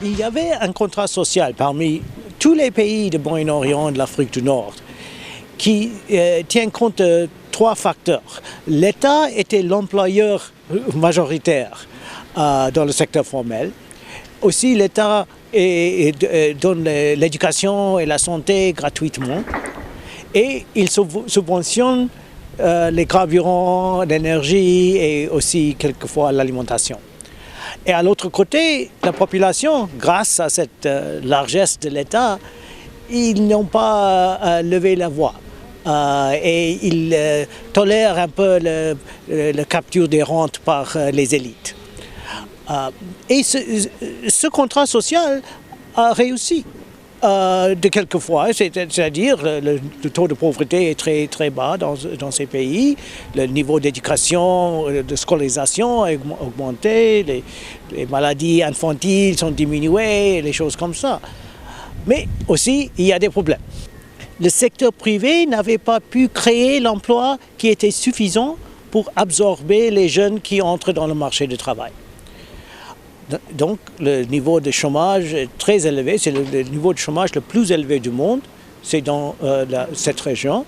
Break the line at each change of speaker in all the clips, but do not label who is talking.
Il y avait un contrat social parmi tous les pays du Moyen-Orient et de l'Afrique du Nord qui tient compte de trois facteurs. L'État était l'employeur majoritaire dans le secteur formel. Aussi, l'État donne l'éducation et la santé gratuitement. Et il subventionne les carburants, l'énergie et aussi quelquefois l'alimentation. Et à l'autre côté, la population, grâce à cette largesse de l'État, ils n'ont pas levé la voix. Et ils tolèrent un peu la capture des rentes par les élites. Et ce contrat social a réussi de quelquefois, c'est-à-dire le taux de pauvreté est très, très bas dans ces pays, le niveau d'éducation, de scolarisation a augmenté, les maladies infantiles sont diminuées, les choses comme ça. Mais aussi, il y a des problèmes. Le secteur privé n'avait pas pu créer l'emploi qui était suffisant pour absorber les jeunes qui entrent dans le marché du travail. Donc le niveau de chômage est très élevé, c'est le niveau de chômage le plus élevé du monde, c'est dans cette région.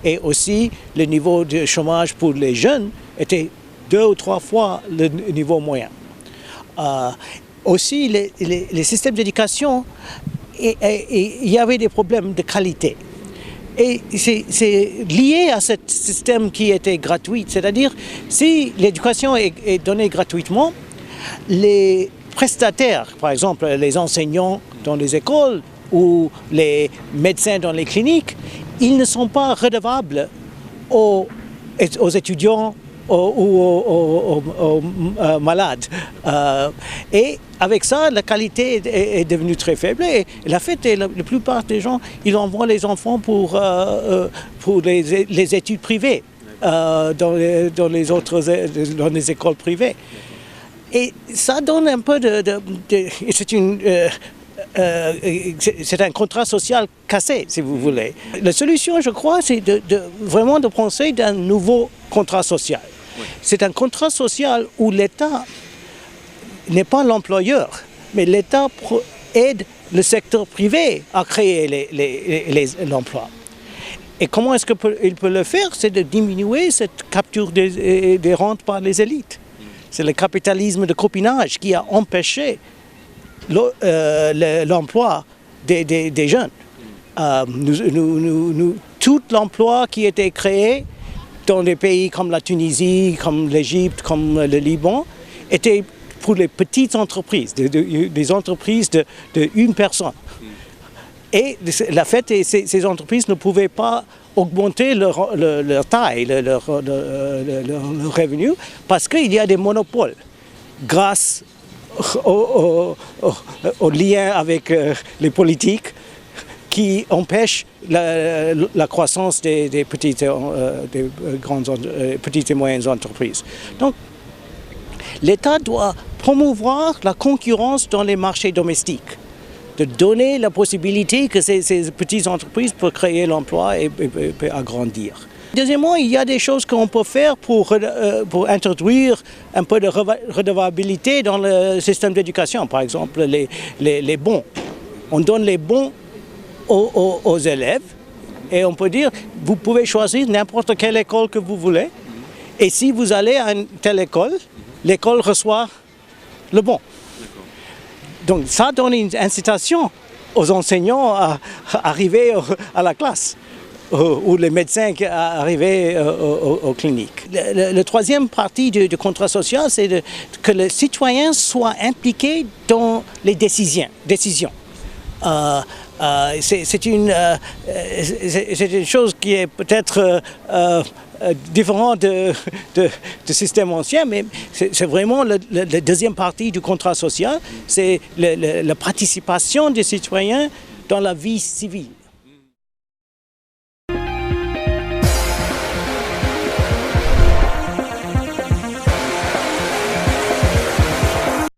Et aussi le niveau de chômage pour les jeunes était 2 ou 3 fois le niveau moyen. Aussi les systèmes d'éducation, il y avait des problèmes de qualité. Et c'est lié à ce système qui était gratuit, c'est-à-dire si l'éducation est donnée gratuitement, les prestataires, par exemple les enseignants dans les écoles ou les médecins dans les cliniques, ils ne sont pas redevables aux étudiants ou aux malades. Et avec ça, la qualité est devenue très faible. Et la plupart des gens, ils envoient les enfants pour les études privées dans les écoles privées. Et ça donne un peu c'est un contrat social cassé, si vous voulez. La solution, je crois, c'est vraiment de penser d'un nouveau contrat social. Oui. C'est un contrat social où l'État n'est pas l'employeur, mais l'État aide le secteur privé à créer l'emploi. Et comment est-ce qu'il peut le faire? C'est de diminuer cette capture des rentes par les élites. C'est le capitalisme de copinage qui a empêché l'emploi des jeunes. Tout l'emploi qui était créé dans des pays comme la Tunisie, comme l'Égypte, comme le Liban, était pour les petites entreprises, des entreprises de une personne. Et ces entreprises ne pouvaient pas augmenter leur taille, leur revenu, parce qu'il y a des monopoles grâce au lien avec les politiques qui empêchent la croissance des petites et moyennes entreprises. Donc, l'État doit promouvoir la concurrence dans les marchés domestiques, de donner la possibilité que ces petites entreprises peuvent créer l'emploi et agrandir. Deuxièmement, il y a des choses qu'on peut faire pour introduire un peu de redevabilité dans le système d'éducation. Par exemple, les bons. On donne les bons aux élèves et on peut dire, vous pouvez choisir n'importe quelle école que vous voulez. Et si vous allez à une telle école, l'école reçoit le bon. Donc ça donne une incitation aux enseignants à arriver à la classe, ou les médecins à arriver aux cliniques. La troisième partie du contrat social, c'est que le citoyen soit impliqué dans les décisions. C'est une chose qui est peut-être différente du système ancien, mais c'est vraiment la deuxième partie du contrat social, c'est la participation des citoyens dans la vie civile.